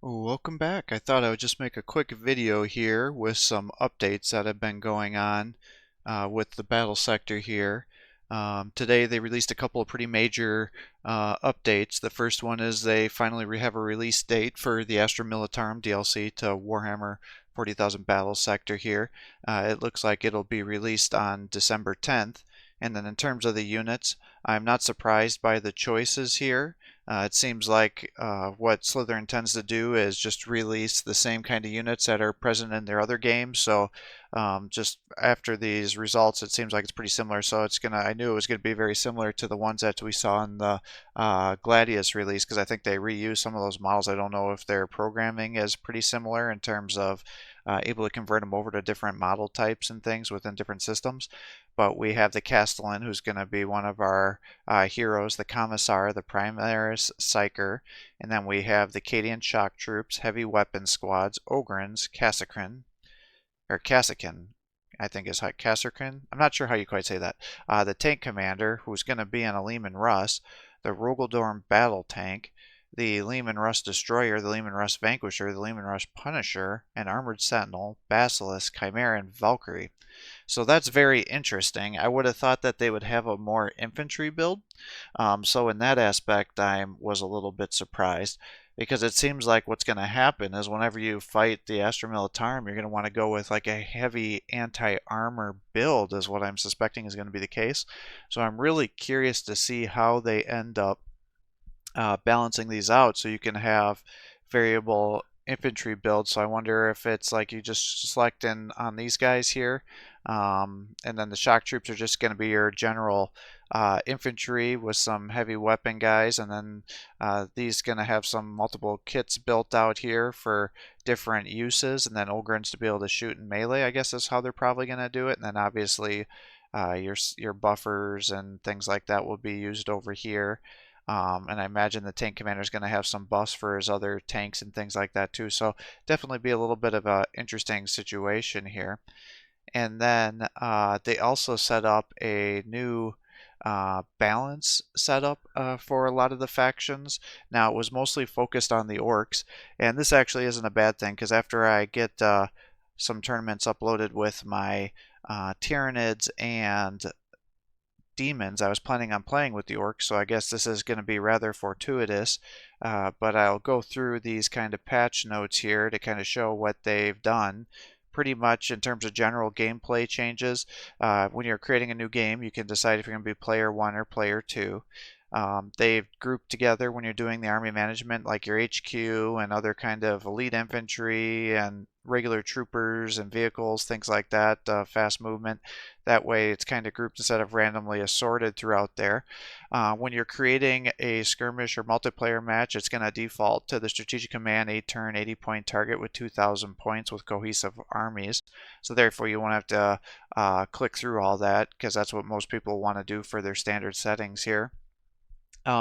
Welcome back. I thought I would just make a quick video here with some updates that have been going on with the battle sector here. Today they released a couple of pretty major updates. The first one is they finally have a release date for the Astra Militarum DLC to Warhammer 40,000 Battle Sector here. It looks like it'll be released on December 10th. And then in terms of the units, I'm not surprised by the choices here. It seems like what Slytherin tends to do is just release the same kind of units that are present in their other games. So just after these results, it seems like it's pretty similar. So I knew it was gonna be very similar to the ones that we saw in the Gladius release, because I think they reused some of those models. I don't know if their programming is pretty similar in terms of able to convert them over to different model types and things within different systems. But we have the Castellan, who's going to be one of our heroes, the Commissar, the Primaris Psyker, and then we have the Cadian Shock Troops, Heavy Weapon Squads, Ogrins, Kassakin, I think is Kasserkin. I'm not sure how you quite say that. The Tank Commander, who's going to be on a Leman Russ, the Rogaldorn Battle Tank, the Leman Russ Destroyer, the Leman Russ Vanquisher, the Leman Russ Punisher, an Armored Sentinel, Basilisk, Chimera, and Valkyrie. So that's very interesting. I would have thought that they would have a more infantry build. So in that aspect, I was a little bit surprised, because it seems like what's going to happen is whenever you fight the Astra Militarum, you're going to want to go with like a heavy anti-armor build, is what I'm suspecting is going to be the case. So I'm really curious to see how they end up balancing these out, so you can have variable infantry builds. So I wonder if it's like you just select on these guys here, and then the shock troops are just going to be your general infantry with some heavy weapon guys, and then these going to have some multiple kits built out here for different uses, and then Ogrins to be able to shoot in melee, I guess is how they're probably going to do it. And then obviously your buffers and things like that will be used over here. And I imagine the tank commander is going to have some buffs for his other tanks and things like that too. So definitely be a little bit of a interesting situation here. And then they also set up a new balance setup for a lot of the factions. Now, it was mostly focused on the orcs, and this actually isn't a bad thing, because after I get some tournaments uploaded with my Tyranids and demons, I was planning on playing with the orcs, so I guess this is going to be rather fortuitous, but I'll go through these kind of patch notes here to kind of show what they've done. Pretty much in terms of general gameplay changes, when you're creating a new game, you can decide if you're going to be player 1 or player 2. They've grouped together when you're doing the army management, like your HQ and other kind of elite infantry and regular troopers and vehicles, things like that, fast movement. That way it's kind of grouped instead of randomly assorted throughout there. When you're creating a skirmish or multiplayer match, it's going to default to the Strategic Command 8-turn 80-point target with 2,000 points with cohesive armies. So therefore you won't have to click through all that, because that's what most people want to do for their standard settings here.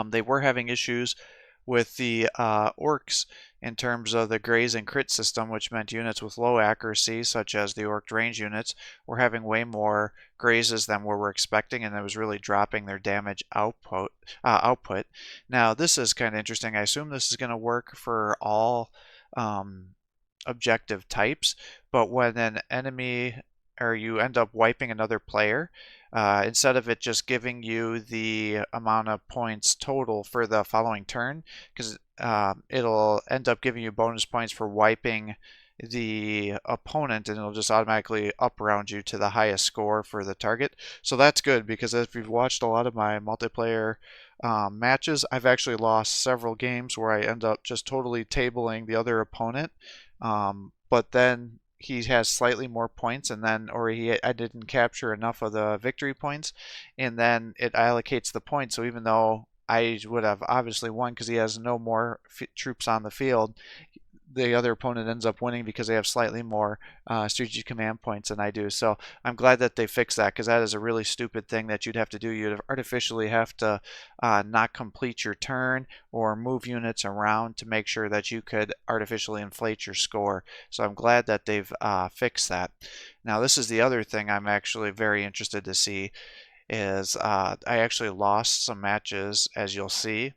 They were having issues with the orcs in terms of the graze and crit system, which meant units with low accuracy, such as the orc range units, were having way more grazes than we were expecting, and it was really dropping their damage output. Now, this is kind of interesting. I assume this is going to work for all objective types, but when an enemy or you end up wiping another player, instead of it just giving you the amount of points total for the following turn, because it'll end up giving you bonus points for wiping the opponent, and it'll just automatically up round you to the highest score for the target. So that's good, because if you've watched a lot of my multiplayer matches, I've actually lost several games where I end up just totally tabling the other opponent, but then he has slightly more points, and then I didn't capture enough of the victory points, and then it allocates the points. So even though I would have obviously won because he has no more troops on the field, the other opponent ends up winning because they have slightly more strategic command points than I do. So I'm glad that they fixed that, because that is a really stupid thing that you'd have to do. You'd artificially have to not complete your turn or move units around to make sure that you could artificially inflate your score. So I'm glad that they've fixed that. Now, this is the other thing I'm actually very interested to see, is I actually lost some matches, as you'll see.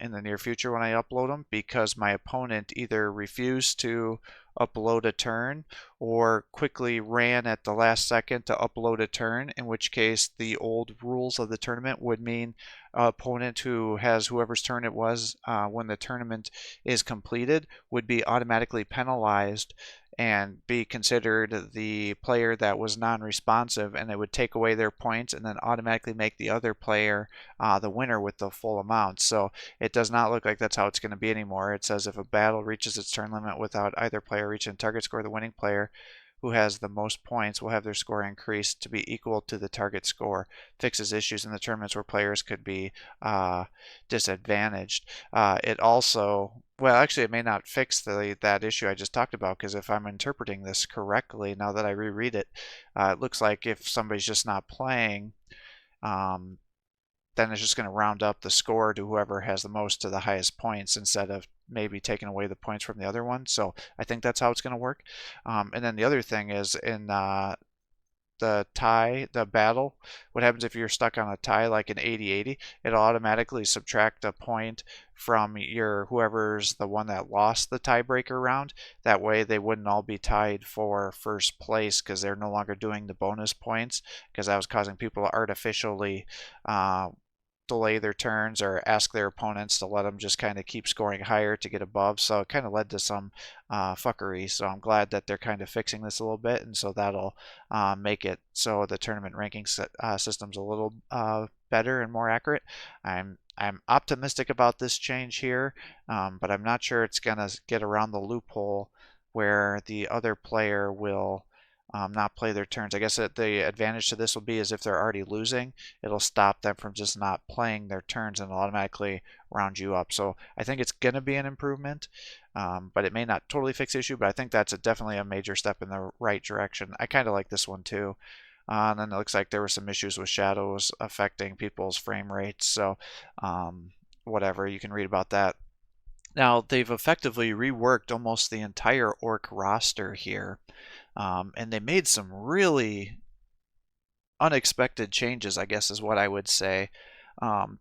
in the near future when I upload them, because my opponent either refused to upload a turn or quickly ran at the last second to upload a turn, in which case the old rules of the tournament would mean an opponent who has whoever's turn it was when the tournament is completed would be automatically penalized and be considered the player that was non-responsive, and it would take away their points and then automatically make the other player the winner with the full amount. So it does not look like that's how it's going to be anymore. It says if a battle reaches its turn limit without either player reaching the target score, the winning player who has the most points will have their score increased to be equal to the target score. Fixes issues in the tournaments where players could be disadvantaged. It also, well, actually, it may not fix that issue I just talked about, because if I'm interpreting this correctly, now that I reread it, it looks like if somebody's just not playing, then it's just going to round up the score to whoever has the most to the highest points instead of maybe taking away the points from the other one. So I think that's how it's going to work. And then the other thing is in the battle, what happens if you're stuck on a tie like an 80-80, it'll automatically subtract a point from whoever's the one that lost the tiebreaker round. That way they wouldn't all be tied for first place, because they're no longer doing the bonus points, because that was causing people to artificially delay their turns or ask their opponents to let them just kind of keep scoring higher to get above. So it kind of led to some fuckery. So I'm glad that they're kind of fixing this a little bit, and so that'll make it so the tournament ranking system's a little better and more accurate. I'm optimistic about this change here, but I'm not sure it's gonna get around the loophole where the other player will not play their turns. I guess that the advantage to this will be is if they're already losing, it'll stop them from just not playing their turns and it'll automatically round you up. So I think it's going to be an improvement, but it may not totally fix the issue, but I think that's definitely a major step in the right direction. I kind of like this one too. And then it looks like there were some issues with shadows affecting people's frame rates. So whatever, you can read about that. Now, they've effectively reworked almost the entire orc roster here. And they made some really unexpected changes, I guess is what I would say.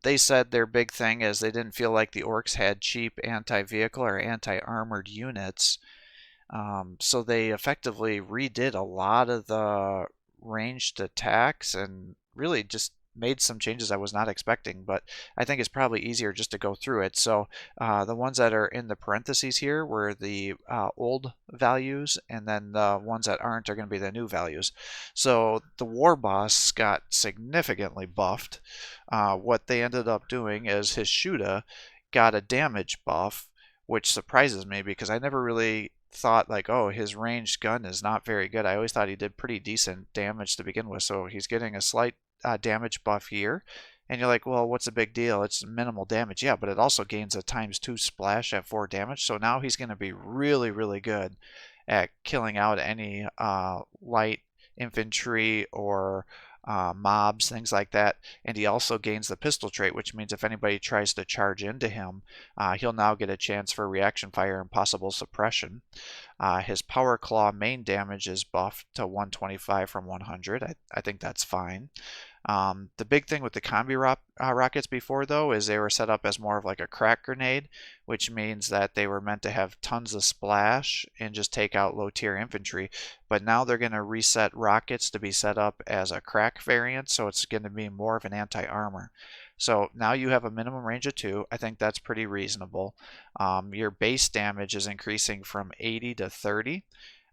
They said their big thing is they didn't feel like the orcs had cheap anti-vehicle or anti-armored units. So they effectively redid a lot of the ranged attacks and really just made some changes I was not expecting, but I think it's probably easier just to go through it. So the ones that are in the parentheses here were the old values, and then the ones that aren't are going to be the new values. So the war boss got significantly buffed. What they ended up doing is his Shuda got a damage buff, which surprises me because I never really thought like, oh, his ranged gun is not very good. I always thought he did pretty decent damage to begin with. So he's getting a slight damage buff here, and you're like, well, what's the big deal? It's minimal damage. Yeah, but it also gains a ×2 splash at 4 damage, so now he's going to be really, really good at killing out any light infantry or mobs, things like that. And he also gains the pistol trait, which means if anybody tries to charge into him, he'll now get a chance for reaction fire and possible suppression. His Power Claw main damage is buffed to 125 from 100. I think that's fine. The big thing with the combi rockets before, though, is they were set up as more of like a crack grenade, which means that they were meant to have tons of splash and just take out low tier infantry. But now they're going to reset rockets to be set up as a crack variant, so it's going to be more of an anti-armor. So now you have a minimum range of 2. I think that's pretty reasonable. Your base damage is increasing from 80 to 30.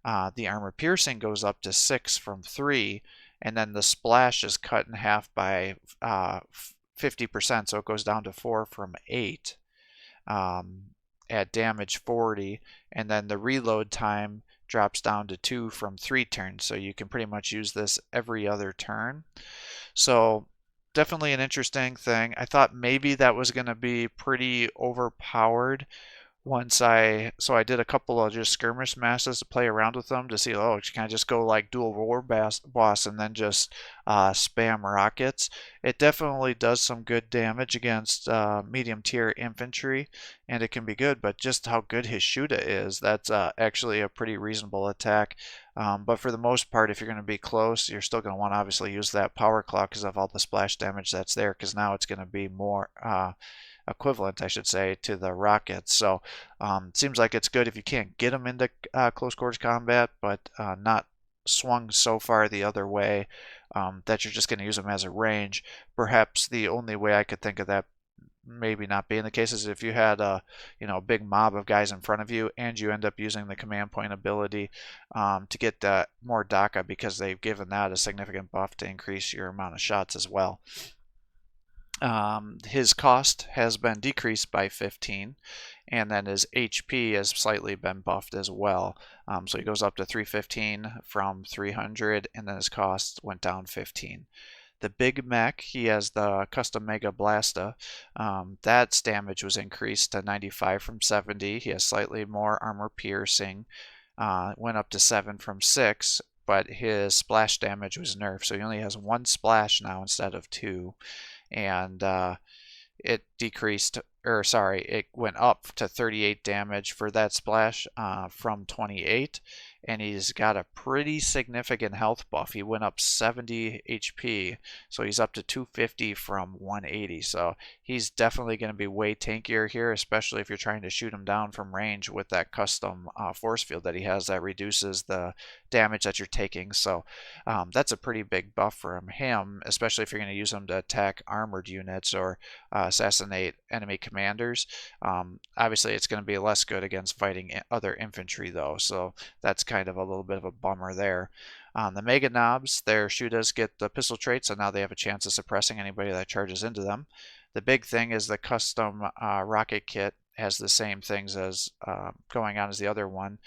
The armor piercing goes up to 6 from 3. And then the splash is cut in half by 50%, so it goes down to 4 from 8 at damage 40. And then the reload time drops down to 2 from 3 turns, so you can pretty much use this every other turn. So definitely an interesting thing. I thought maybe that was going to be pretty overpowered so I did a couple of just skirmish matches to play around with them to see, oh, can I just go like dual war boss and then just spam rockets? It definitely does some good damage against medium tier infantry, and it can be good, but just how good his Shuda is, that's actually a pretty reasonable attack. But for the most part, if you're going to be close, you're still going to want to obviously use that Power Claw because of all the splash damage that's there, because now it's going to be more equivalent, I should say, to the rockets. So seems like it's good if you can't get them into close quarters combat, but not swung so far the other way that you're just going to use them as a range. Perhaps the only way I could think of that maybe not being the case is if you had a big mob of guys in front of you and you end up using the command point ability to get more DACA, because they've given that a significant buff to increase your amount of shots as well. His cost has been decreased by 15, and then his HP has slightly been buffed as well. So he goes up to 315 from 300, and then his cost went down 15. The big mech, he has the custom Mega Blasta. That's damage was increased to 95 from 70. He has slightly more armor piercing. Went up to 7 from 6, but his splash damage was nerfed, so he only has 1 splash now instead of 2. And it decreased, or sorry, it went up to 38 damage for that splash from 28, and he's got a pretty significant health buff. He went up 70 HP, so he's up to 250 from 180. So he's definitely going to be way tankier here, especially if you're trying to shoot him down from range with that custom force field that he has that reduces the damage that you're taking. So that's a pretty big buff from him, especially if you're going to use him to attack armored units or assassinate enemy commanders. Obviously, it's going to be less good against fighting other infantry, though, so that's kind of a little bit of a bummer there. The Mega Knobs, their Shudas get the pistol trait, so now they have a chance of suppressing anybody that charges into them. The big thing is the custom rocket kit has the same things as going on as the other one,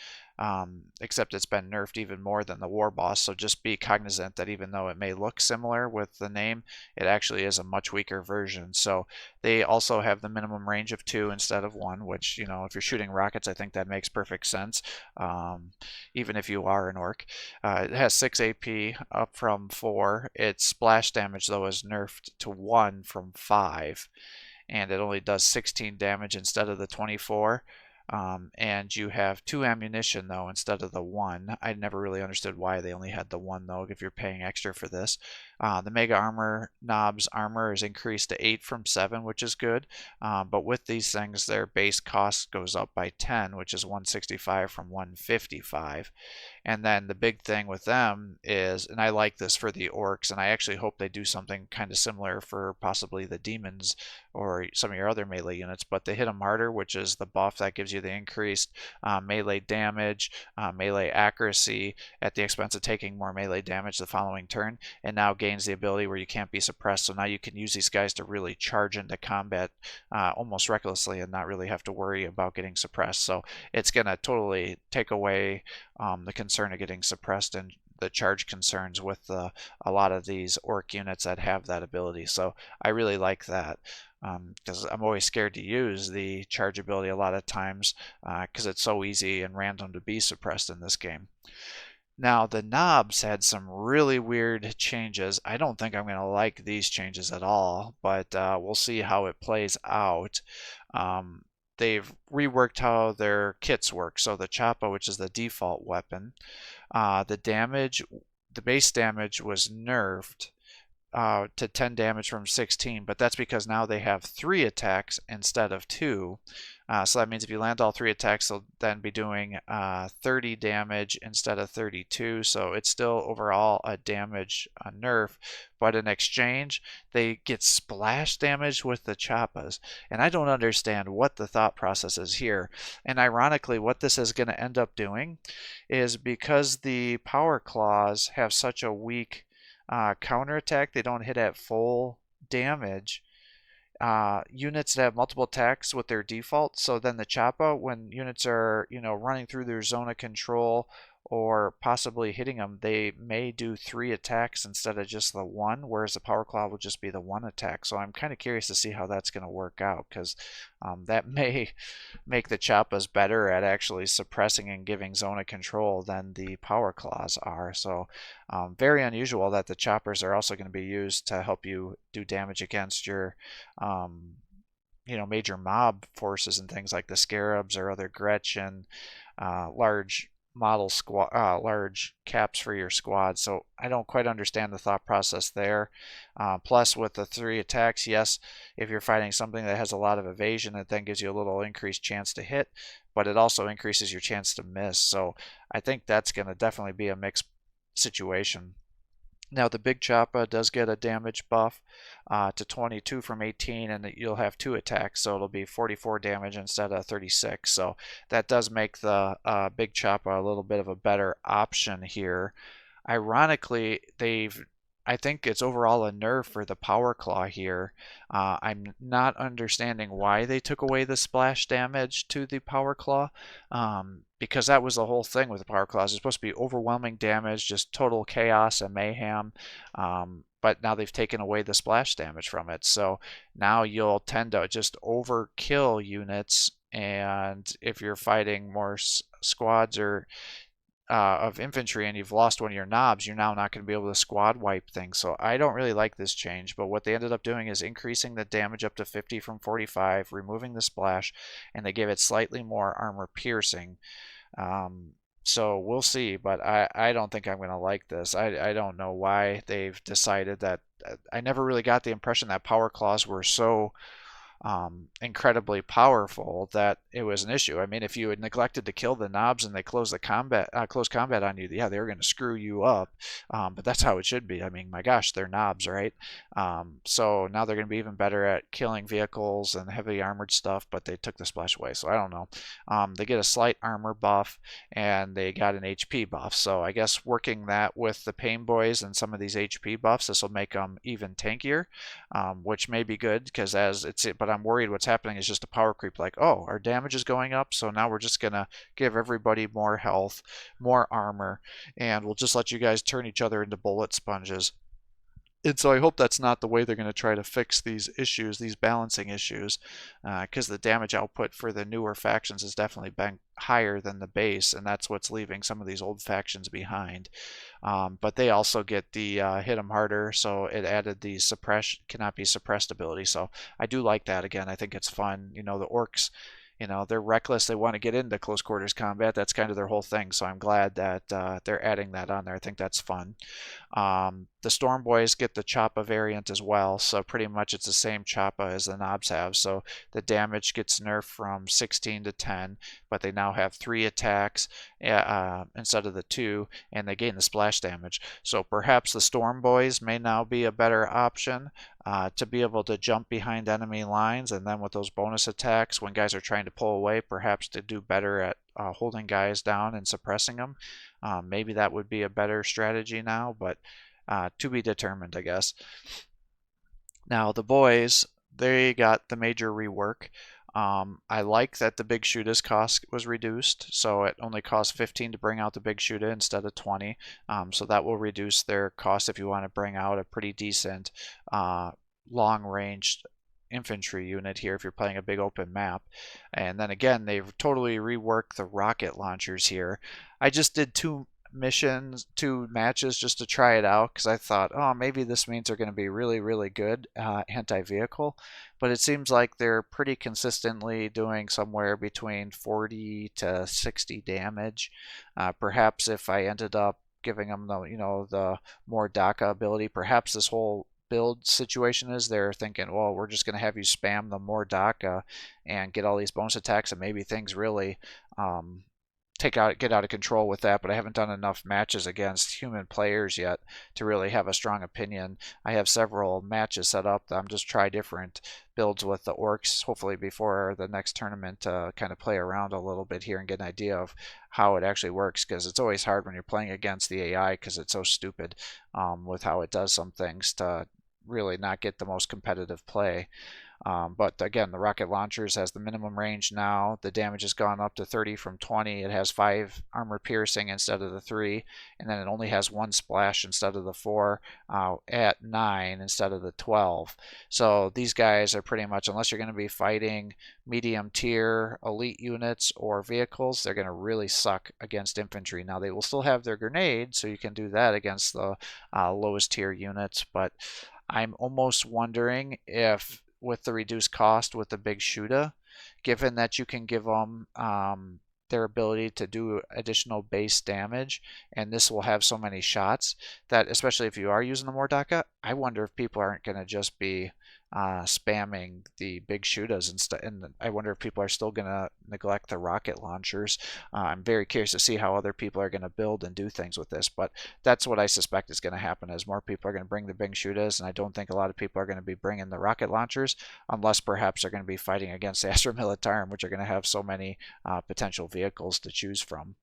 except it's been nerfed even more than the War Boss, so just be cognizant that even though it may look similar with the name, it actually is a much weaker version. So they also have the minimum range of 2 instead of 1, which, if you're shooting rockets, I think that makes perfect sense, even if you are an orc. It has 6 AP up from 4. Its splash damage, though, is nerfed to 1 from 5, and it only does 16 damage instead of the 24. And you have 2 ammunition, though, instead of the 1. I never really understood why they only had the 1, though, if you're paying extra for this. The Mega Armor Knob's armor is increased to 8 from 7, which is good. But with these things, their base cost goes up by 10, which is 165 from 155. And then the big thing with them is, and I like this for the orcs, and I actually hope they do something kind of similar for possibly the demons or some of your other melee units, but they hit them harder, which is the buff that gives you the increased melee damage, melee accuracy at the expense of taking more melee damage the following turn, and now gains the ability where you can't be suppressed. So now you can use these guys to really charge into combat almost recklessly and not really have to worry about getting suppressed. So it's going to totally take away the concern of getting suppressed and the charge concerns with a lot of these orc units that have that ability. So I really like that, because I'm always scared to use the charge ability a lot of times because it's so easy and random to be suppressed in this game. Now, the knobs had some really weird changes. I don't think I'm going to like these changes at all, but we'll see how it plays out. They've reworked how their kits work. So the Choppa, which is the default weapon, the base damage was nerfed to 10 damage from 16, but that's because now they have 3 attacks instead of 2. So that means if you land all 3 attacks, they'll then be doing 30 damage instead of 32. So it's still overall a damage nerf, but in exchange, they get splash damage with the Choppas. And I don't understand what the thought process is here. And ironically, what this is going to end up doing is, because the power claws have such a weak counterattack, they don't hit at full damage. Units that have multiple attacks with their default, so then the Choppa, when units are running through their zone of control or possibly hitting them, they may do 3 attacks instead of just the 1, whereas the Power Claw will just be the 1 attack. So I'm kind of curious to see how that's going to work out, because that may make the Choppas better at actually suppressing and giving zone of control than the Power Claws are. So very unusual that the Choppers are also going to be used to help you do damage against your major mob forces and things like the Scarabs or other Gretchen, large model squad, large caps for your squad. So I don't quite understand the thought process there. Plus, with the 3 attacks, yes, if you're fighting something that has a lot of evasion, it then gives you a little increased chance to hit, but it also increases your chance to miss. So I think that's going to definitely be a mixed situation. Now the big choppa does get a damage buff to 22 from 18, and you'll have 2 attacks, so it'll be 44 damage instead of 36. So that does make the big choppa a little bit of a better option here. Ironically, I think it's overall a nerf for the Power Claw here. I'm not understanding why they took away the splash damage to the Power Claw, because that was the whole thing with the Power Claws. It's supposed to be overwhelming damage, just total chaos and mayhem. But now they've taken away the splash damage from it. So now you'll tend to just overkill units, and if you're fighting more squads or of infantry and you've lost one of your knobs, you're now not going to be able to squad wipe things. So I don't really like this change, but what they ended up doing is increasing the damage up to 50 from 45, removing the splash, and they gave it slightly more armor piercing. So we'll see, but I don't think I'm going to like this. I don't know why they've decided that. I never really got the impression that power claws were so incredibly powerful that it was an issue. I mean, if you had neglected to kill the knobs and they close combat on you, yeah, they were going to screw you up. But that's how it should be. I mean, my gosh, they're knobs, right? So now they're going to be even better at killing vehicles and heavy armored stuff, but they took the splash away. So I don't know. They get a slight armor buff and they got an HP buff. So I guess working that with the Pain Boys and some of these HP buffs, this will make them even tankier, which may be good because but I'm worried what's happening is just a power creep, like, oh, our damage is going up, so now we're just gonna give everybody more health, more armor, and we'll just let you guys turn each other into bullet sponges. And so I hope that's not the way they're going to try to fix these issues, these balancing issues, because the damage output for the newer factions has definitely been higher than the base, and that's what's leaving some of these old factions behind. But they also get the hit them harder, so it added the cannot be suppressed ability. So I do like that. Again, I think it's fun. You know, the orcs, you know, they're reckless. They want to get into close quarters combat. That's kind of their whole thing. So I'm glad that they're adding that on there. I think that's fun. The Storm Boys get the Choppa variant as well. So pretty much it's the same Choppa as the knobs have. So the damage gets nerfed from 16 to 10, but they now have 3 attacks instead of the 2, and they gain the splash damage. So perhaps the Storm Boys may now be a better option to be able to jump behind enemy lines, and then with those bonus attacks, when guys are trying to pull away, perhaps to do better at holding guys down and suppressing them. Maybe that would be a better strategy now, but to be determined, I guess. Now the boys, they got the major rework. I like that the big Shoota's cost was reduced, so it only costs 15 to bring out the big Shoota instead of 20. So that will reduce their cost if you want to bring out a pretty decent long-range infantry unit here if you're playing a big open map. And then again, they've totally reworked the rocket launchers here. I just did 2 matches just to try it out because I thought, oh, maybe this means they're going to be really, really good anti-vehicle. But it seems like they're pretty consistently doing somewhere between 40 to 60 damage. Perhaps if I ended up giving them the more DACA ability, perhaps this whole build situation is they're thinking, well, we're just going to have you spam the more DACA and get all these bonus attacks, and maybe things really get out of control with that. But I haven't done enough matches against human players yet to really have a strong opinion. I have several matches set up. I'm just try different builds with the orcs, hopefully before the next tournament, to kind of play around a little bit here and get an idea of how it actually works, because it's always hard when you're playing against the AI because it's so stupid with how it does some things to really not get the most competitive play. But again, the rocket launchers has the minimum range now. The damage has gone up to 30 from 20. It has 5 armor piercing instead of the 3, and then it only has 1 splash instead of the 4 at 9 instead of the 12. So these guys are pretty much, unless you're going to be fighting medium tier elite units or vehicles, they're going to really suck against infantry. Now they will still have their grenades, so you can do that against the lowest tier units, but I'm almost wondering if with the reduced cost with the big Shoota, given that you can give them their ability to do additional base damage, and this will have so many shots that, especially if you are using the Mordaka, I wonder if people aren't going to just be spamming the big shootas instead, and I wonder if people are still going to neglect the rocket launchers. I'm very curious to see how other people are going to build and do things with this, but that's what I suspect is going to happen, as more people are going to bring the big shootas, and I don't think a lot of people are going to be bringing the rocket launchers, unless perhaps they're going to be fighting against Astra Militarum, which are going to have so many potential vehicles to choose from.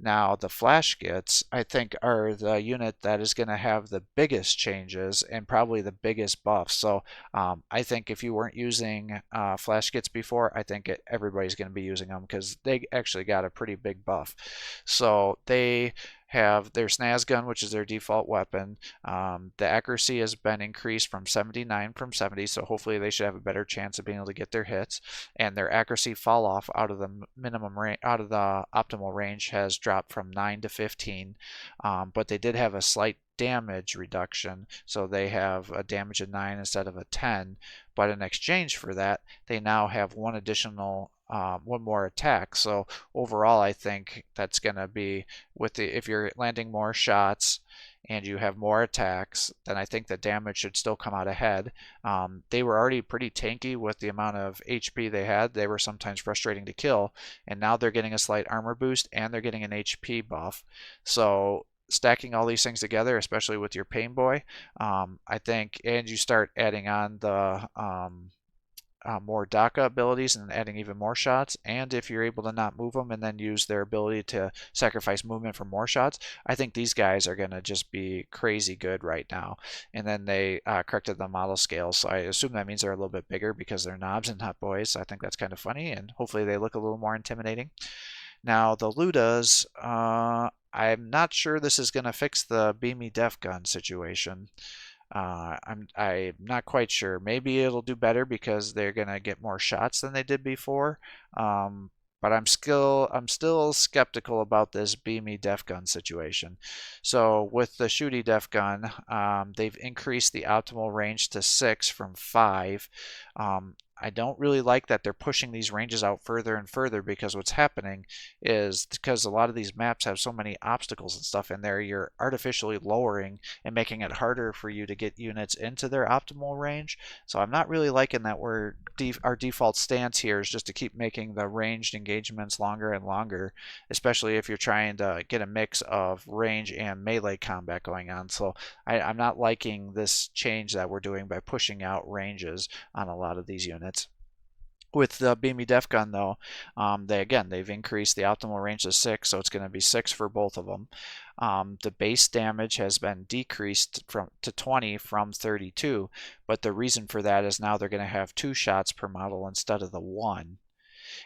Now, the flash gits, I think, are the unit that is going to have the biggest changes and probably the biggest buffs. So I think if you weren't using flash gits before, I think everybody's going to be using them because they actually got a pretty big buff. So they have their snaz gun, which is their default weapon. The accuracy has been increased from 79 from 70, so hopefully they should have a better chance of being able to get their hits. And their accuracy fall off out of the minimum range, out of the optimal range, has dropped from 9 to 15. But they did have a slight damage reduction, so they have a damage of 9 instead of a 10. But in exchange for that, they now have one more attack. So overall, I think that's going to be, if you're landing more shots and you have more attacks, then I think the damage should still come out ahead. They were already pretty tanky with the amount of HP they had. They were sometimes frustrating to kill, and now they're getting a slight armor boost and they're getting an HP buff. So stacking all these things together, especially with your Pain Boy, I think, and you start adding on the more DACA abilities and adding even more shots, and if you're able to not move them and then use their ability to sacrifice movement for more shots, I think these guys are going to just be crazy good right now. And then they corrected the model scale, so I assume that means they're a little bit bigger because they're knobs and not boys. So I think that's kind of funny, and hopefully they look a little more intimidating. Now the Ludas, I'm not sure this is going to fix the Beamy Def Gun situation. I'm not quite sure. Maybe it'll do better because they're gonna get more shots than they did before. But I'm still skeptical about this beamy def gun situation. So with the shooty def gun, they've increased the optimal range to 6 from 5. I don't really like that they're pushing these ranges out further and further, because what's happening is, because a lot of these maps have so many obstacles and stuff in there, you're artificially lowering and making it harder for you to get units into their optimal range. So I'm not really liking that our default stance here is just to keep making the ranged engagements longer and longer, especially if you're trying to get a mix of range and melee combat going on. So I'm not liking this change that we're doing by pushing out ranges on a lot of these units. With the Beamy Def Gun, though, they've increased the optimal range to 6, so it's going to be 6 for both of them. The base damage has been decreased to 20 from 32, but the reason for that is now they're going to have 2 shots per model instead of the 1.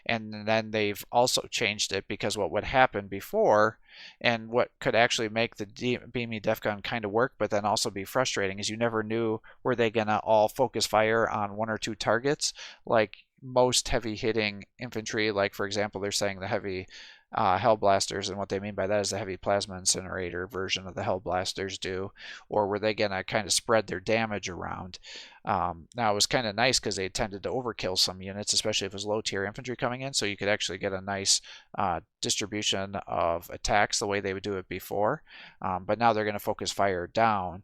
And then they've also changed it, because what would happen before, and what could actually make the Beamy Def Gun kind of work but then also be frustrating, is you never knew, were they gonna all focus fire on 1 or 2 targets like most heavy hitting infantry, like for example they're saying the heavy Hellblasters, and what they mean by that is the heavy plasma incinerator version of the Hellblasters do, or were they going to kind of spread their damage around? Now it was kind of nice because they tended to overkill some units, especially if it was low tier infantry coming in, so you could actually get a nice distribution of attacks the way they would do it before. But now they're going to focus fire down.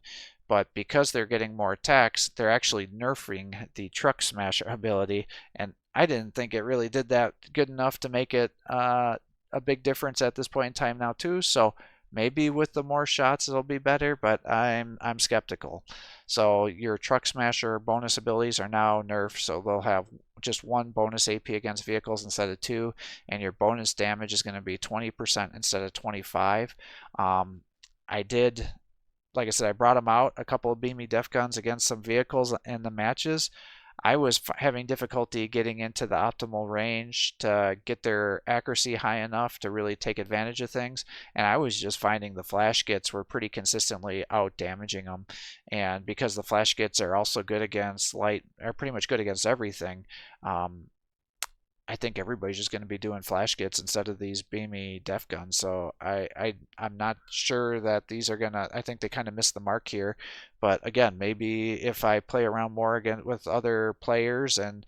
But because they're getting more attacks, they're actually nerfing the Truck Smasher ability, and I didn't think it really did that good enough to make it a big difference at this point in time now too. So maybe with the more shots it'll be better, but I'm skeptical. So your Truck Smasher bonus abilities are now nerfed, so they'll have just 1 bonus AP against vehicles instead of 2, and your bonus damage is going to be 20% instead of 25. Like I said, I brought them out, a couple of Beamy Def Guns against some vehicles in the matches. I was having difficulty getting into the optimal range to get their accuracy high enough to really take advantage of things, and I was just finding the flash gits were pretty consistently out damaging them. And because the flash gits are also good against are pretty much good against everything, I think everybody's just going to be doing flash gits instead of these beamy def guns. So I'm not sure that these are gonna. I think they kind of missed the mark here. But again, maybe if I play around more again with other players and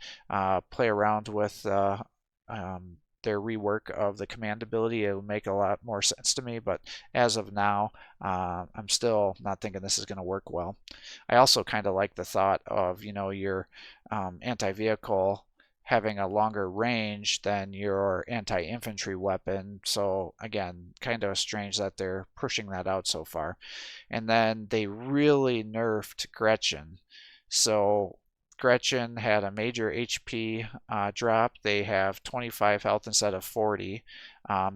play around with their their rework of the command ability, it will make a lot more sense to me. But as of now, I'm still not thinking this is going to work well. I also kind of like the thought of, your anti-vehicle having a longer range than your anti-infantry weapon. So again, kind of strange that they're pushing that out so far. And then they really nerfed Gretchen. So Gretchen had a major HP drop. They have 25 health instead of 40.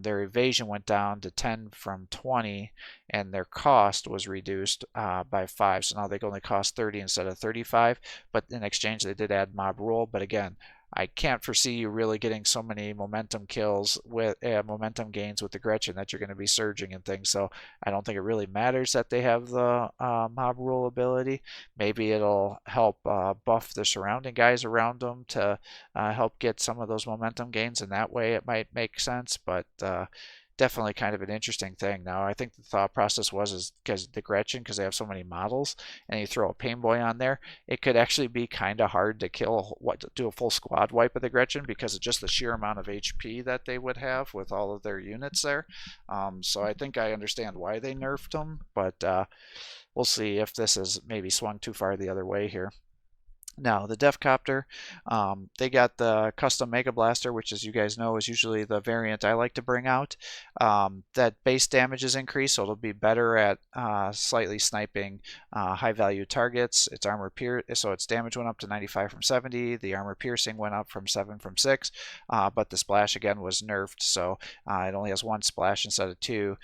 Their evasion went down to 10 from 20, and their cost was reduced by 5. So now they only cost 30 instead of 35. But in exchange, they did add mob rule. But again, I can't foresee you really getting so many momentum kills with momentum gains with the Gretchen that you're going to be surging and things. So I don't think it really matters that they have the mob rule ability. Maybe it'll help buff the surrounding guys around them to help get some of those momentum gains, and that way it might make sense. But definitely kind of an interesting thing. Now, I think the thought process was because the Gretchen, because they have so many models, and you throw a Pain Boy on there, it could actually be kind of hard to do a full squad wipe of the Gretchen because of just the sheer amount of HP that they would have with all of their units there. So I think I understand why they nerfed them, but we'll see if this is maybe swung too far the other way here. Now, the Defcopter, they got the custom Mega Blaster, which, as you guys know, is usually the variant I like to bring out. That base damage is increased, so it'll be better at slightly sniping high-value targets. Its armor so its damage went up to 95 from 70. The armor piercing went up from 7 from 6, but the splash again was nerfed, so it only has 1 splash instead of 2,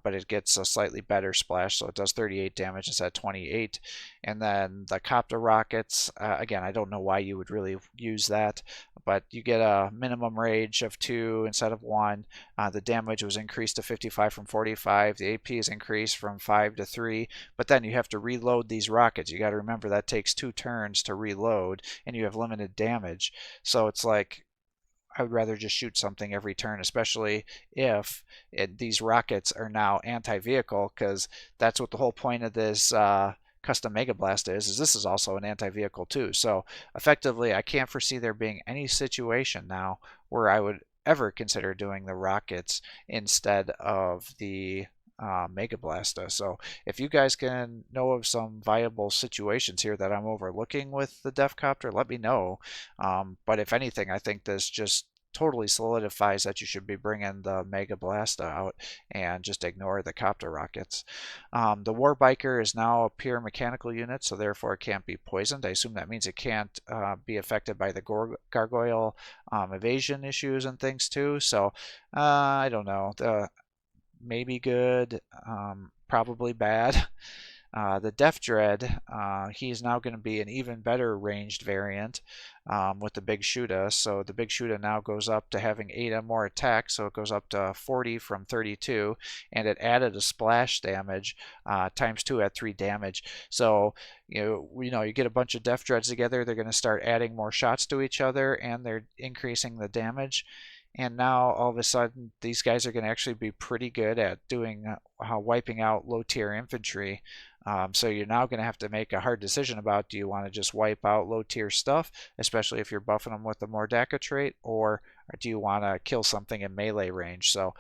but it gets a slightly better splash, so it does 38 damage instead of 28. And then the Copter rockets, again, I don't know why you would really use that, but you get a minimum range of 2 instead of 1. The damage was increased to 55 from 45. The AP is increased from 5 to 3, but then you have to reload these rockets. You got to remember that takes 2 turns to reload, and you have limited damage. So it's like, I would rather just shoot something every turn, especially if these rockets are now anti-vehicle, because that's what the whole point of this custom Mega Blast is this is also an anti-vehicle too. So effectively, I can't foresee there being any situation now where I would ever consider doing the rockets instead of the Mega Blasta. So if you guys can know of some viable situations here that I'm overlooking with the Defcopter, let me know. But if anything, I think this just totally solidifies that you should be bringing the Mega Blasta out and just ignore the Copter rockets. The Warbiker is now a pure mechanical unit, so therefore it can't be poisoned. I assume that means it can't be affected by the gargoyle evasion issues and things too. So I don't know. Maybe good, probably bad. The Death Dread, he's now going to be an even better ranged variant with the Big Shooter. So the Big Shooter now goes up to having 8 or more attacks, so it goes up to 40 from 32, and it added a splash damage times 2 at 3 damage. So you get a bunch of Death Dreads together, they're going to start adding more shots to each other, and they're increasing the damage. And now all of a sudden these guys are going to actually be pretty good at doing wiping out low tier infantry. So you're now going to have to make a hard decision about, do you want to just wipe out low tier stuff, especially if you're buffing them with the Mordaka trait, or do you want to kill something in melee range? So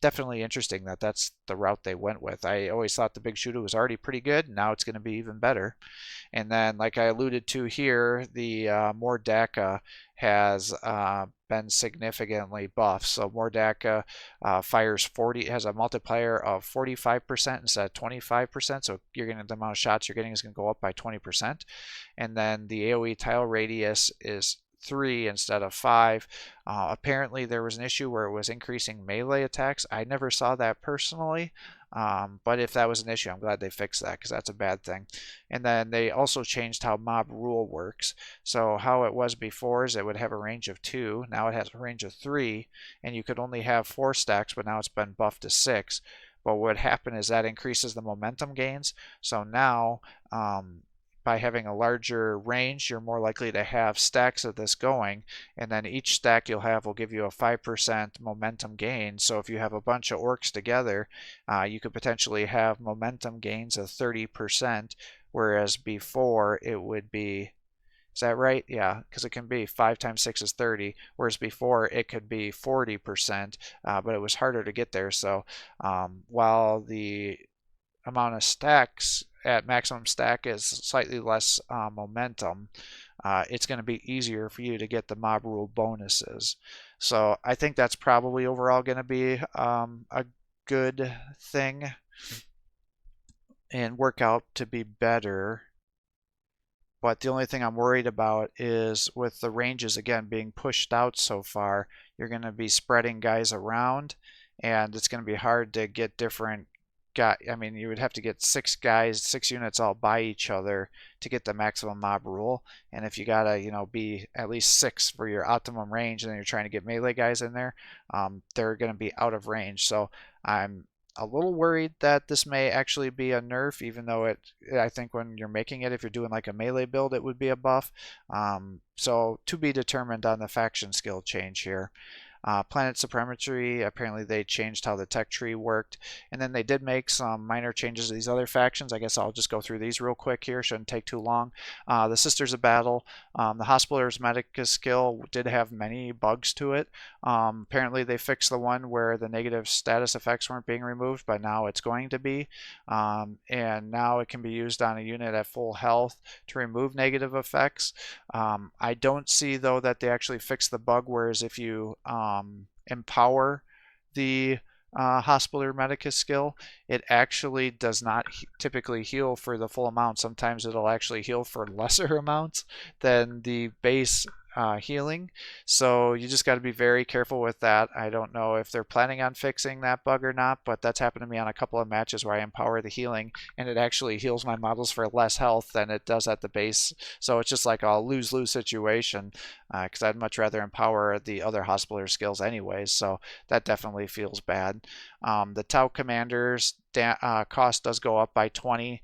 definitely interesting that that's the route they went with. I always thought the Big Shooter was already pretty good, and now it's going to be even better. And then, like I alluded to here, the Mordaka has been significantly buffed. So Mordaka has a multiplier of 45% instead of 25%. So the amount of shots you're getting is going to go up by 20%. And then the AoE tile radius is 3 instead of 5. Apparently there was an issue where it was increasing melee attacks. I never saw that personally, but if that was an issue, I'm glad they fixed that, because that's a bad thing. And then they also changed how mob rule works. So how it was before is it would have a range of 2. Now it has a range of 3, and you could only have 4 stacks, but now it's been buffed to 6. But what happened is that increases the momentum gains. So now by having a larger range, you're more likely to have stacks of this going, and then each stack you'll have will give you a 5% momentum gain. So if you have a bunch of orcs together, you could potentially have momentum gains of 30%, whereas before it would be Is that right? Yeah, because it can be 5 times 6 is 30, whereas before it could be 40%, but it was harder to get there. So while the amount of stacks at maximum stack is slightly less momentum, it's going to be easier for you to get the mob rule bonuses. So I think that's probably overall going to be a good thing and work out to be better. But the only thing I'm worried about is with the ranges again being pushed out so far, you're going to be spreading guys around, and it's going to be hard to get different guys. I mean, you would have to get 6 guys, 6 units all by each other to get the maximum mob rule. And if you gotta, be at least 6 for your optimum range, and then you're trying to get melee guys in there, they're going to be out of range. So I'm a little worried that this may actually be a nerf, even though I think when you're making it, if you're doing like a melee build, it would be a buff. So to be determined on the faction skill change here. Planet Supremacy, apparently they changed how the tech tree worked, and then they did make some minor changes to these other factions. I guess I'll just go through these real quick here, shouldn't take too long. The Sisters of Battle, the Hospitalers Medica skill did have many bugs to it. Apparently they fixed the one where the negative status effects weren't being removed, but now it's going to be, and now it can be used on a unit at full health to remove negative effects. I don't see though that they actually fixed the bug, whereas if you empower the Hospitaler Medica skill, it actually does not typically heal for the full amount. Sometimes it'll actually heal for lesser amounts than the base healing. So you just got to be very careful with that. I don't know if they're planning on fixing that bug or not, but that's happened to me on a couple of matches where I empower the healing and it actually heals my models for less health than it does at the base. So it's just like a lose-lose situation, because I'd much rather empower the other Hospitaler skills anyways. So that definitely feels bad. The Tau Commander's cost does go up by 20.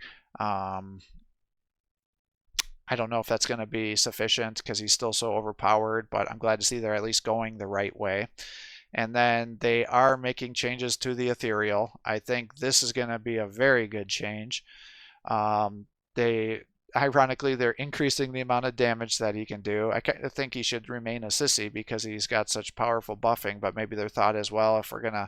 I don't know if that's going to be sufficient because he's still so overpowered, but I'm glad to see they're at least going the right way. And then they are making changes to the Ethereal. I think this is going to be a very good change. Ironically, they're increasing the amount of damage that he can do. I kind of think he should remain a sissy because he's got such powerful buffing, but maybe their thought is, well, if we're going to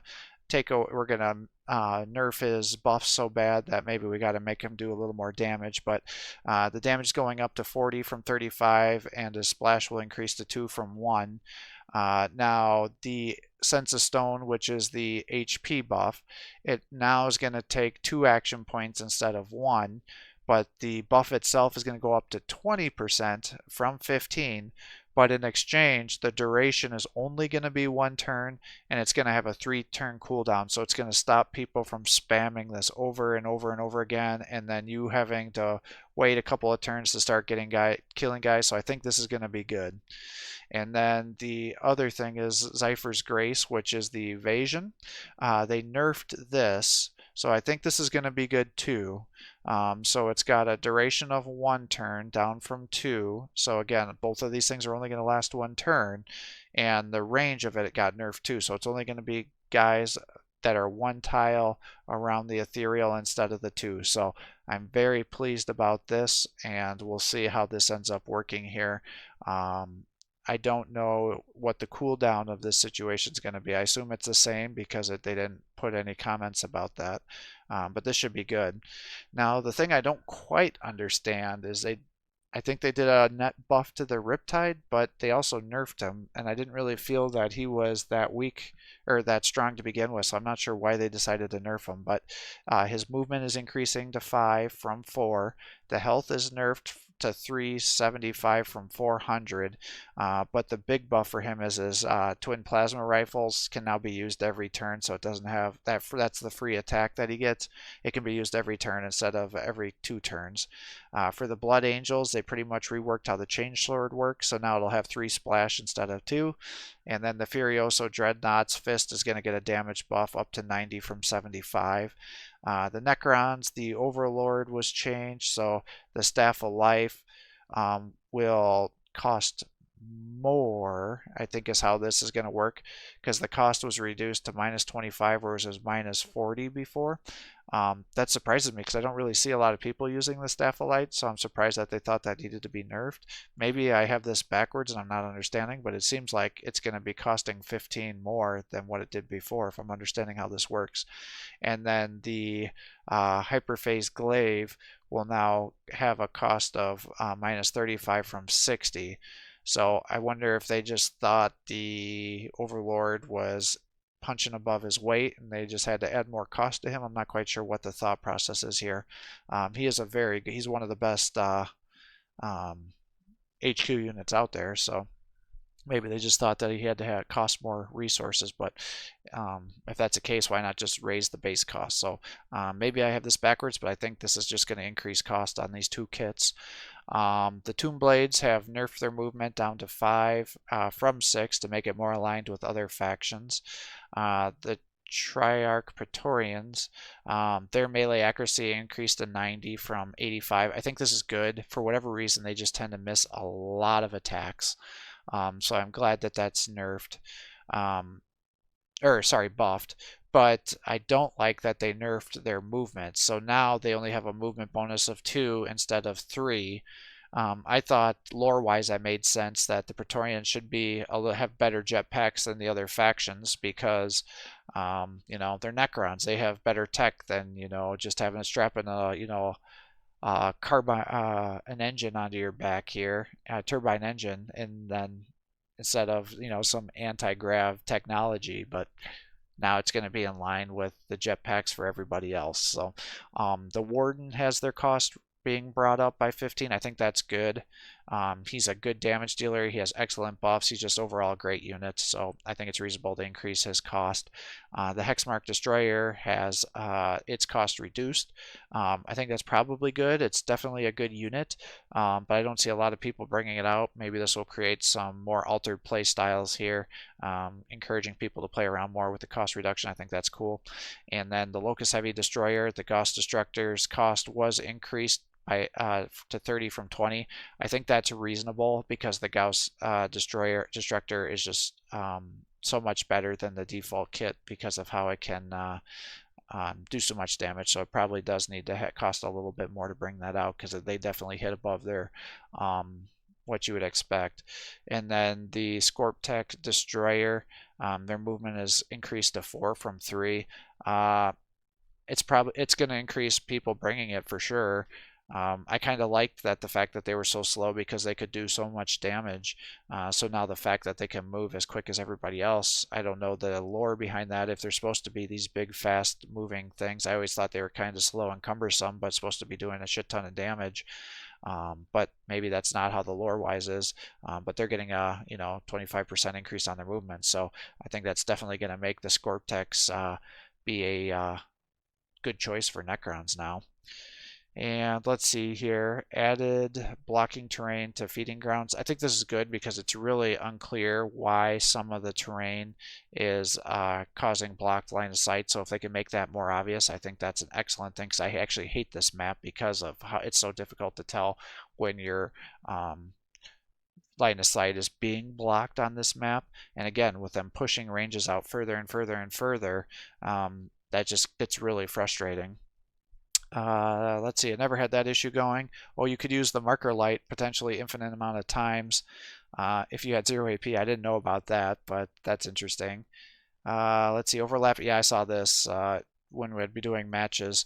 nerf his buffs so bad that maybe we got to make him do a little more damage. But the damage is going up to 40 from 35, and his splash will increase to 2 from 1. Now the Sense of Stone, which is the HP buff, it now is going to take 2 action points instead of 1, but the buff itself is going to go up to 20% from 15. But in exchange, the duration is only going to be 1 turn, and it's going to have a 3-turn cooldown. So it's going to stop people from spamming this over and over and over again, and then you having to wait a couple of turns to start killing guys. So I think this is going to be good. And then the other thing is Zypher's Grace, which is the evasion. They nerfed this, so I think this is going to be good too. So it's got a duration of 1 turn down from 2. So again, both of these things are only going to last 1 turn, and the range of it got nerfed too. So it's only going to be guys that are 1 tile around the Ethereal instead of the 2. So I'm very pleased about this, and we'll see how this ends up working here. I don't know what the cooldown of this situation is going to be. I assume it's the same because they didn't put any comments about that. But this should be good. Now, the thing I don't quite understand is I think they did a net buff to the Riptide, but they also nerfed him, and I didn't really feel that he was that weak or that strong to begin with, so I'm not sure why they decided to nerf him. But his movement is increasing to 5 from 4. The health is nerfed to 375 from 400, but the big buff for him is his twin plasma rifles can now be used every turn, so it doesn't have that. That's the free attack that he gets. It can be used every turn instead of every 2 turns. For the Blood Angels, they pretty much reworked how the Changelord works, so now it'll have 3 splash instead of 2. And then the Furioso Dreadnought's Fist is going to get a damage buff up to 90 from 75. The Necrons, the Overlord was changed, so the Staff of Life will cost more, I think is how this is going to work, because the cost was reduced to -25, whereas it was -40 before. That surprises me because I don't really see a lot of people using the Staphylite, so I'm surprised that they thought that needed to be nerfed. Maybe I have this backwards and I'm not understanding, but it seems like it's going to be costing 15 more than what it did before, if I'm understanding how this works. And then the Hyperphase Glaive will now have a cost of -35 from 60. So I wonder if they just thought the Overlord was punching above his weight and they just had to add more cost to him. I'm not quite sure what the thought process is here. He is he's one of the best HQ units out there, so maybe they just thought that he had to cost more resources, but if that's the case, why not just raise the base cost? So maybe I have this backwards, but I think this is just going to increase cost on these two kits. The Tomb Blades have nerfed their movement down to 5 from 6 to make it more aligned with other factions. The Triarch Praetorians, their melee accuracy increased to 90 from 85. I think this is good. For whatever reason, they just tend to miss a lot of attacks. So I'm glad that that's nerfed, buffed. But I don't like that they nerfed their movement. So now they only have a movement bonus of 2 instead of 3. I thought lore-wise that made sense that the Praetorians should have better jetpacks than the other factions because, they're Necrons. They have better tech than, just having a strap in an engine onto your back here, a turbine engine, and then instead of some anti-grav technology, but now it's going to be in line with the jetpacks for everybody else. So the Warden has their cost being brought up by 15. I think that's good. He's a good damage dealer. He has excellent buffs. He's just overall a great unit, so I think it's reasonable to increase his cost. The Hexmark Destroyer has its cost reduced. I think that's probably good. It's definitely a good unit, but I don't see a lot of people bringing it out. Maybe this will create some more altered play styles here, encouraging people to play around more with the cost reduction. I think that's cool. And then the Locust Heavy Destroyer, the Gauss Destructor's cost was increased to 30 from 20. I think that's reasonable because the Gauss Destructor is just so much better than the default kit because of how it can do so much damage. So it probably does need to cost a little bit more to bring that out because they definitely hit above their what you would expect. And then the Scorptech Destroyer, their movement is increased to 4 from 3. It's going to increase people bringing it for sure. I kind of liked the fact that they were so slow because they could do so much damage. So now the fact that they can move as quick as everybody else, I don't know the lore behind that. If they're supposed to be these big, fast moving things, I always thought they were kind of slow and cumbersome, but supposed to be doing a shit ton of damage. But maybe that's not how the lore wise is. But they're getting a 25% increase on their movement. So I think that's definitely going to make the Scorptex be a good choice for Necrons now. And let's see here, added blocking terrain to feeding grounds. I think this is good because it's really unclear why some of the terrain is causing blocked line of sight. So if they can make that more obvious, I think that's an excellent thing because I actually hate this map because of how it's so difficult to tell when your line of sight is being blocked on this map. And again, with them pushing ranges out further and further and further, that just gets really frustrating. Let's see, I never had that issue going. Oh, you could use the marker light potentially infinite amount of times if you had 0 AP. I didn't know about that, but that's interesting. Let's see, overlap. Yeah, I saw this when we'd be doing matches.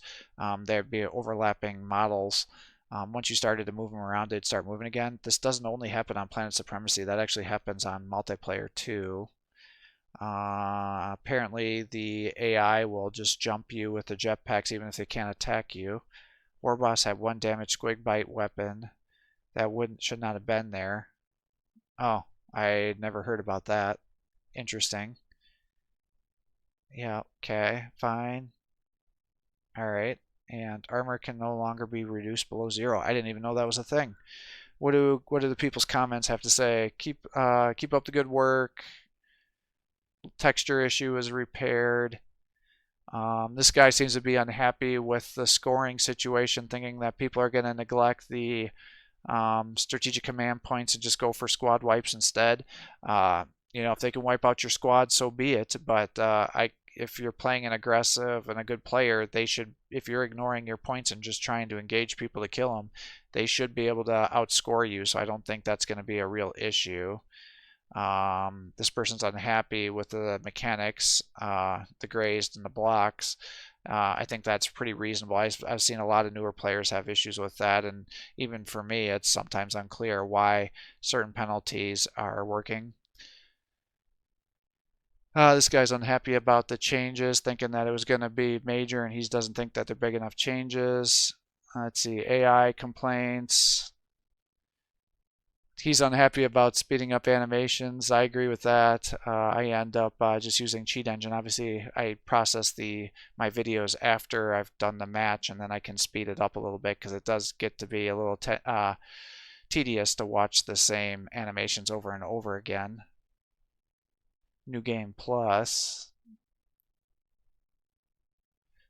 There'd be overlapping models. Once you started to move them around, they'd start moving again. This doesn't only happen on Planet Supremacy. That actually happens on multiplayer too. Apparently the AI will just jump you with the jetpacks even if they can't attack you. Warboss had 1 damage squig bite weapon. That should not have been there. Oh, I never heard about that. Interesting. Yeah, okay, fine. Alright. And armor can no longer be reduced below 0. I didn't even know that was a thing. What do the people's comments have to say? Keep up the good work. Texture issue is repaired. This guy seems to be unhappy with the scoring situation, thinking that people are going to neglect the strategic command points and just go for squad wipes instead. If they can wipe out your squad, so be it. But if you're playing an aggressive and a good player, they should, if you're ignoring your points and just trying to engage people to kill them, they should be able to outscore you. So I don't think that's going to be a real issue. This person's unhappy with the mechanics, the grazed and the blocks. I think that's pretty reasonable. I've seen a lot of newer players have issues with that, and even for me, it's sometimes unclear why certain penalties are working. This guy's unhappy about the changes, thinking that it was going to be major, and he doesn't think that they're big enough changes. Let's see, AI complaints. He's unhappy about speeding up animations. I agree with that. I end up just using Cheat Engine. Obviously, I process my videos after I've done the match, and then I can speed it up a little bit because it does get to be a little tedious to watch the same animations over and over again. New Game Plus.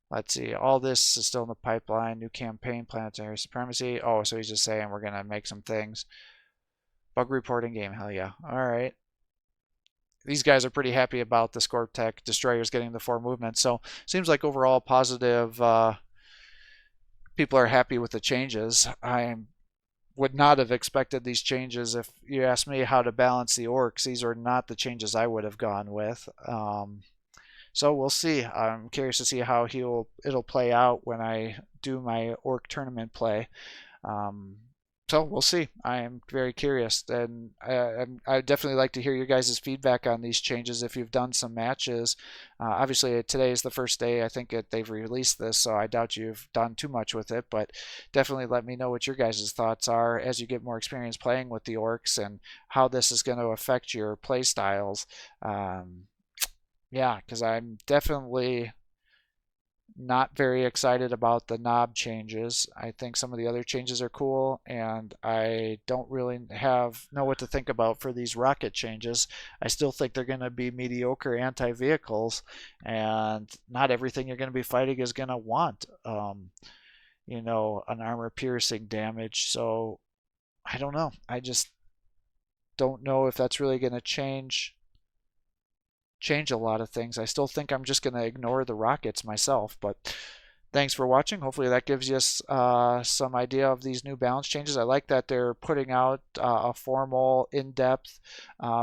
Let's see. All this is still in the pipeline. New campaign, Planetary Supremacy. Oh, so he's just saying we're going to make some things. Bug reporting game, hell yeah. All right. These guys are pretty happy about the Scorptech destroyers getting the 4 movements. So seems like overall positive. People are happy with the changes. I would not have expected these changes. If you asked me how to balance the orcs, these are not the changes I would have gone with. So we'll see. I'm curious to see how it'll play out when I do my orc tournament play. So we'll see. I am very curious, and I'd definitely like to hear your guys' feedback on these changes if you've done some matches. Obviously, today is the first day I think they've released this, so I doubt you've done too much with it, but definitely let me know what your guys' thoughts are as you get more experience playing with the orcs and how this is going to affect your play styles. Yeah, because I'm definitely not very excited about the knob changes. I think some of the other changes are cool, and I don't really know what to think about for these rocket changes. I still think they're going to be mediocre anti-vehicles, and not everything you're going to be fighting is going to want, an armor-piercing damage. So I don't know. I just don't know if that's really going to change a lot of things. I still think I'm just going to ignore the rockets myself, but thanks for watching. Hopefully that gives you some idea of these new balance changes. I like that they're putting out a formal, in-depth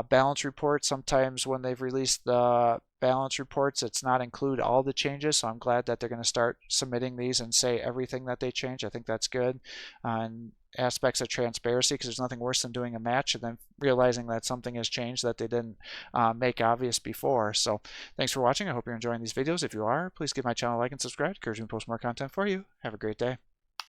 balance report. Sometimes when they've released the balance reports, it's not include all the changes, so I'm glad that they're going to start submitting these and say everything that they change. I think that's good. And aspects of transparency, because there's nothing worse than doing a match and then realizing that something has changed that they didn't make obvious before. So thanks for watching. I hope you're enjoying these videos. If you are, please give my channel a like and subscribe. It encourages me to post more content for you. Have a great day.